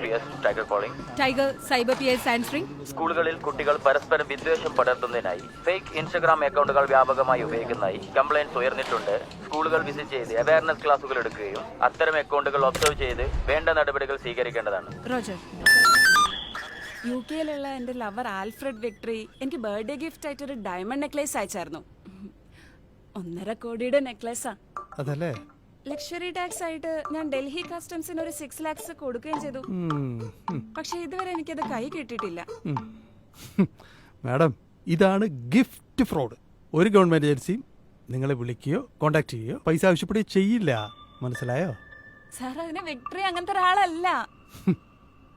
PS tiger calling, tiger cyber PS answering. സ്കൂളുകളിൽ കുട്ടികൾ പരസ്പരം വിദ്വേഷം പടർത്തുന്നതിനായി ഫേക്ക് ഇൻസ്റ്റഗ്രാം അക്കൗണ്ടുകൾ വ്യാപകമായി ഉപയോഗിക്കുന്നതായി കംപ്ലയിൻസ് ഉയർന്നിട്ടുണ്ട്. സ്കൂളുകൾ വിസിറ്റ് ചെയ്ത് അവയർനെസ് ക്ലാസുകൾ എടുക്കുകയും അത്തരം അക്കൗണ്ടുകൾ ഒബ്സർവ് ചെയ്ത് വേണ്ട നടപടികൾ സ്വീകരിക്കേണ്ടതാണ്. റോജർ. UK-യിലുള്ള എൻ്റെ ലവർ ആൽഫ്രഡ് വിക്ടറി എനിക്ക് ബർത്ത്ഡേ ഗിഫ്റ്റ് ആയിട്ട് ഒരു ഡയമണ്ട് നെക്ലേസ് അയച്ചായിരുന്നു. 1.5 കോടിയുടെ നെക്ലേസാ. അതല്ലേ? ലക്ഷറി ടാക്സ് ആയിട്ട് ഞാൻ ഡൽഹി കസ്റ്റംസിന് ഒരു 6 lakhs കൊടുക്കുകയും ചെയ്തു. പക്ഷെ ഇതുവരെ എനിക്കത് കൈ കിട്ടിയിട്ടില്ല. മാഡം, ഇതാണ് ഗിഫ്റ്റ് ഫ്രോഡ്. ഒരു ഗവൺമെന്റ് ഏജൻസിയും നിങ്ങളെ വിളിക്കുകയോ കോണ്ടാക്ട് ചെയ്യുകയോ പൈസ ആവശ്യപ്പെടുകയോ ചെയ്യില്ല. മനസ്സിലായോ? സാർ, അതിന് വിക്ടറി അങ്ങനത്തെ ഒരാളല്ല.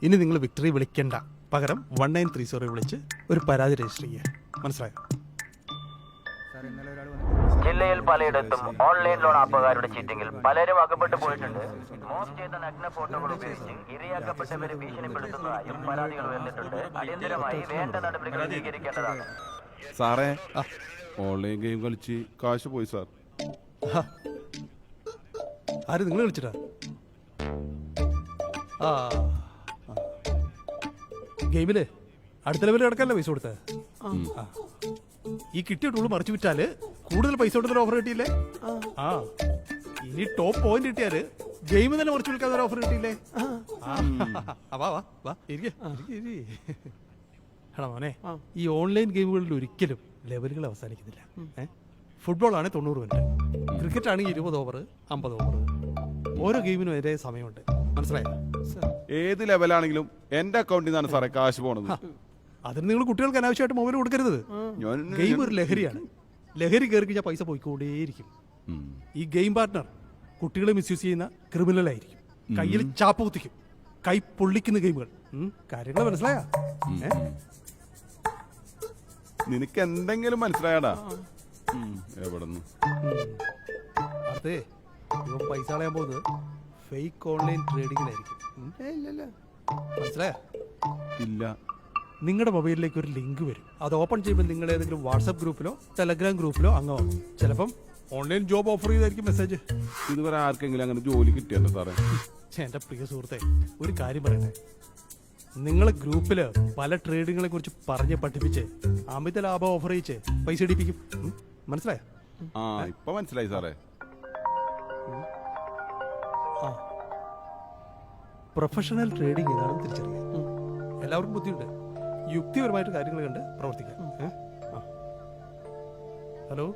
ഇനി നിങ്ങൾ വിക്ടറി വിളിക്കണ്ട. പകരം 1930 വിളിച്ച് ഒരു പരാതി രജിസ്റ്റർ ചെയ്യുക. മനസ്സിലായോ? ജില്ലയിൽ പലയിടത്തും ഓൺലൈൻ ലോൺ ആപ്പുകാരുടെ ചീറ്റിംഗിൽ പലരും അകപ്പെട്ടു പോയിട്ടുണ്ട്. മോസ്റ്റ് ചെയ്ത നഗ്ന ഫോട്ടോകൾ ഉപയോഗിച്ച് ഇരയാക്കപ്പെട്ടവരെ ഭീഷണിപ്പെടുത്തുന്നതായും പരാതികൾ ഉയർന്നിട്ടുണ്ട്. അടിയന്തരമായി വേണ്ട നടപടികൾ സ്വീകരിക്കേണ്ടതാണ്. സാറേ, ഓൺലൈൻ ഗെയിം കളിച്ച് കാശ് പോയി സാർ. ആര് നിങ്ങൾ വിളിച്ചിട്ടാ? ഗെയിമില് അടുത്ത ലെവലിൽ കിടക്കല്ലേ പൈസ കൊടുത്തത്? ഈ കിട്ടിയ ടൂള് മറിച്ചു വിറ്റാല് കൂടുതൽ പൈസ കൊടുത്തൊരു ഓഫർ കിട്ടിയില്ലേ? ഇനി ടോപ്പ് പോയിന്റ് കിട്ടിയാല് ഗെയിം തന്നെ മറിച്ചു വിൽക്കാൻ ഒരു ഓഫർ കിട്ടിയില്ലേ? എടാ മോനെ, ഈ ഓൺലൈൻ ഗെയിമുകളിൽ ഒരിക്കലും ലെവലുകൾ അവസാനിക്കുന്നില്ല. ഫുട്ബോൾ ആണെങ്കിൽ 90 മിനിറ്റ്, ക്രിക്കറ്റ് ആണെങ്കിൽ 20 ഓവർ, 50 ഓവർ. ഓരോ ഗെയിമിനും ഒരേ സമയമുണ്ട്. മനസ്സിലായോ? ഏത് ലെവലാണെങ്കിലും എന്റെ അക്കൗണ്ടിൽ നിന്നാണ് സാറേ കാശ് പോണത്. അതിന് നിങ്ങൾ കുട്ടികൾക്ക് അനാവശ്യമായിട്ട് മൊബൈൽ കൊടുക്കരുത്. ഗെയിം ഒരു ലഹരിയാണ്. ലഹരി കയറി കഴിഞ്ഞാൽ പൈസ പോയിക്കൊണ്ടേയിരിക്കും. ഈ ഗെയിം പാർട്ട്ണർ കുട്ടികളെ മിസ്യൂസ് ചെയ്യുന്ന ക്രിമിനൽ ആയിരിക്കും. കയ്യിൽ ചാപ്പ കുത്തിക്കും, കൈ പൊള്ളിക്കുന്ന ഗെയിമുകൾ. കാര്യങ്ങൾ മനസ്സിലായ? നിനക്ക് എന്തെങ്കിലും മനസ്സിലായടാ? എവിടെന്ന്? അതെ, ഇവൻ പൈസ കളയാൻ പോകുന്നത് ഫേക്ക് ഓൺലൈൻ ട്രേഡിങ്ങിലായിരിക്കും. മനസ്സിലായ? ഇല്ല. നിങ്ങളുടെ മൊബൈലിലേക്ക് ഒരു ലിങ്ക് വരും. അത് ഓപ്പൺ ചെയ്യുമ്പോൾ നിങ്ങൾ ഏതെങ്കിലും വാട്സ്ആപ്പ് ഗ്രൂപ്പിലോ ടെലഗ്രാം ഗ്രൂപ്പിലോ അംഗമാകും. ചിലപ്പം ഓൺലൈൻ ജോബ് ഓഫർ ചെയ്തായിരിക്കും മെസ്സേജ്. ഇതുവരെ ആർക്കെങ്കിലും അങ്ങനെ ജോലി കിട്ടിയല്ലോ സാറേ? എൻ്റെ പ്രിയ സുഹൃത്തെ, ഒരു കാര്യം പറയട്ടെ. നിങ്ങളെ ഗ്രൂപ്പില് പല ട്രേഡിങ്ങളെ കുറിച്ച് പറഞ്ഞ് പഠിപ്പിച്ച് അമിത ലാഭം ഓഫർ ചെയ്യിച്ച് പൈസ ഇടിപ്പിക്കും. മനസ്സിലായോ? ഇപ്പൊ മനസ്സിലായി സാറേ. പ്രൊഫഷണൽ ട്രേഡിംഗ് ഏതാണെന്ന് തിരിച്ചറിയാം. എല്ലാവർക്കും ബുദ്ധിയുണ്ട്. യുക്തിപരമായിട്ട് കാര്യങ്ങൾ കണ്ട് പ്രവർത്തിക്കാം. Hello.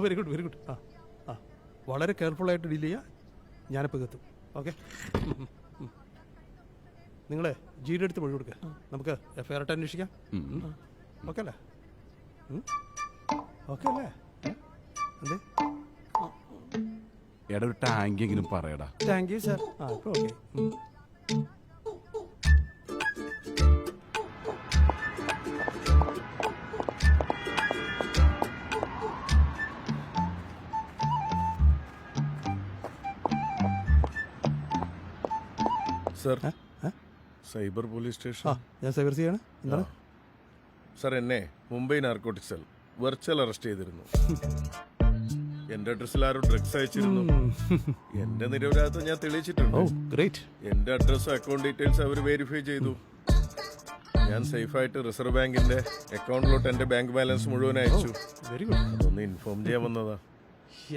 Very good, very good. വളരെ കെയർഫുള്ളായിട്ട് ഡീൽ ചെയ്യുക. ഞാനിപ്പോൾ എത്തും. ഓക്കെ. നിങ്ങൾ ജിയുടെ അടുത്ത് മൊഴി കൊടുക്കുക. നമുക്ക് FIR ആയിട്ട് അന്വേഷിക്കാം. ഓക്കെ അല്ലേ? ഓക്കെ അല്ലേ? എന്തേ എടാ, ഒരു ടാങ്കെങ്കിലും പറയടാ. Thank you sir. ഇപ്പോൾ okay. Sir, cyber police station. ഞാൻ സൈബർ ചെയ്യാണ്. എന്താണ് സർ? എന്നെ Mumbai narcotic cell virtual arrest ചെയ്തിരുന്നു. എന്റെ അഡ്രസ്സിൽ ആരോ ഡ്രഗ്സ് അയച്ചിരുന്നു. എന്റെ നിരപരാധിത്വം ഞാൻ തെളിയിച്ചിട്ടുണ്ട്. എന്റെ അഡ്രസ്സും അക്കൗണ്ട് ഡീറ്റെയിൽസ് അവർ വെരിഫൈ ചെയ്തു. ഞാൻ സേഫായിട്ട് റിസർവ് ബാങ്കിന്റെ അക്കൗണ്ടിലോട്ട് എന്റെ ബാങ്ക് ബാലൻസ് മുഴുവൻ അയച്ചു. Very good. അതൊന്ന് ഇൻഫോം ചെയ്യാൻ വന്നതാ.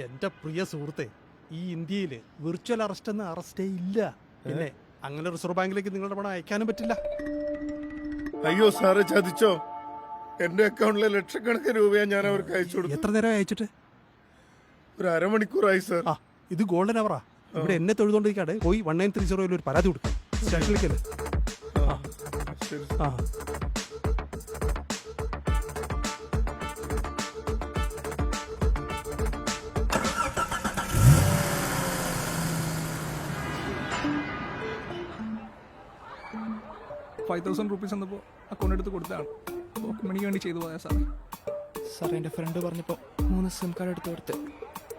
എന്റെ പ്രിയ സുഹൃത്തെ, ഈ ഇന്ത്യയില് വിർച്വൽ അറസ്റ്റ് എന്ന അറസ്റ്റേ ഇല്ല. പിന്നെ അങ്ങനെ റിസർവ് ബാങ്കിലേക്ക് നിങ്ങളുടെ പണം അയക്കാനും പറ്റില്ല. അയ്യോ സാറ്, ചതിച്ചോ? എന്റെ അക്കൗണ്ടിലെ ലക്ഷക്കണക്കിന് രൂപയാ ഞാൻ അവർക്ക് അയച്ചു കൊടുത്തു. എത്ര നേരം അയച്ചിട്ട്? ഒരു അരമണിക്കൂറായി സാർ. ഇത് ഗോൾഡൻ അവറാ. ഇവിടെ എന്നെ തൊഴുതോണ്ടിരിക്കാതെ പോയി 1930 ഒരു പരാതി കൊടുക്കും. സ്റ്റേഷനിലേക്കല്ലേ? ആ 5,000 rupees എന്നപ്പോൾ അക്കൗണ്ട് എടുത്ത് കൊടുത്തതാണ്. പോക്കറ്റ് മണിക്ക് വേണ്ടി ചെയ്തു പോയാ സാറേ. സാർ, എൻ്റെ ഫ്രണ്ട് പറഞ്ഞപ്പോൾ 3 SIM കാർഡ് എടുത്ത് കൊടുത്ത്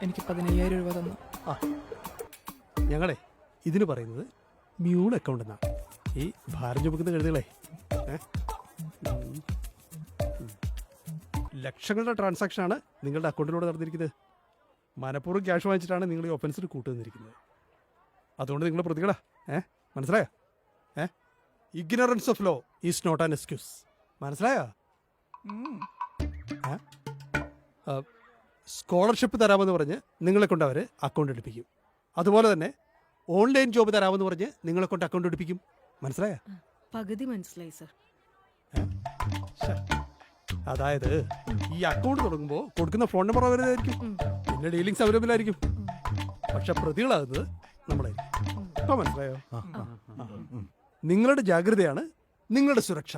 എനിക്ക് 15,000 രൂപ തന്നു. ഞങ്ങളെ ഇതിന് പറയുന്നത് മ്യൂൾ അക്കൗണ്ട് എന്നാണ്. ഈ ഭാരം ചുമക്കുന്ന കഴുതുകളെ ലക്ഷങ്ങളുടെ ട്രാൻസാക്ഷനാണ് നിങ്ങളുടെ അക്കൗണ്ടിലൂടെ നടന്നിരിക്കുന്നത്. മനഃപൂർവ്വം ക്യാഷ് വാങ്ങിച്ചിട്ടാണ് നിങ്ങൾ ഈ ഒഫൻസിന് കൂട്ടുനിന്നിരിക്കുന്നത്. അതുകൊണ്ട് നിങ്ങൾ പ്രതികളാ. മനസ്സിലായോ? Ignorance of law is not an excuse. മനസ്സിലായോ? സ്കോളർഷിപ്പ് തരാമെന്ന് പറഞ്ഞ് നിങ്ങളെ കൊണ്ട് അവർ അക്കൗണ്ട് എടുപ്പിക്കും. അതുപോലെ തന്നെ ഓൺലൈൻ ജോബ് തരാമെന്ന് പറഞ്ഞ് നിങ്ങളെ കൊണ്ട് അക്കൗണ്ട് എടുപ്പിക്കും. മനസ്സിലായോ? പകുതി മനസ്സിലായി സർ. അതായത് ഈ അക്കൗണ്ട് തുടങ്ങുമ്പോൾ കൊടുക്കുന്ന ഫോൺ നമ്പർ അവരുതായിരിക്കും, പിന്നെ ഡീലിങ്സ് അവൈലബിൾ പക്ഷെ പ്രതികളാകുന്നത് നമ്മളായിരിക്കും. ഇപ്പൊ മനസ്സിലായോ? നിങ്ങളുടെ ജാഗ്രതയാണ് നിങ്ങളുടെ സുരക്ഷ.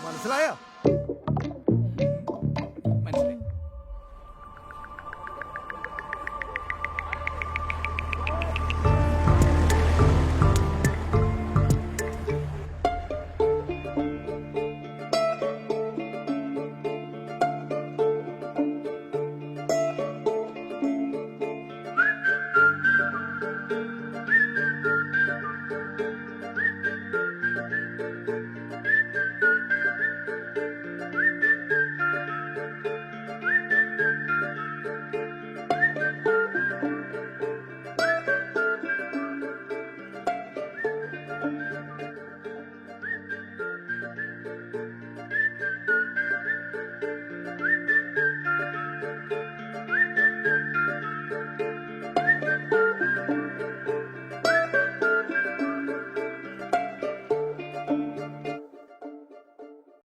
മനസ്സിലായോ? മനസ്സിലായി.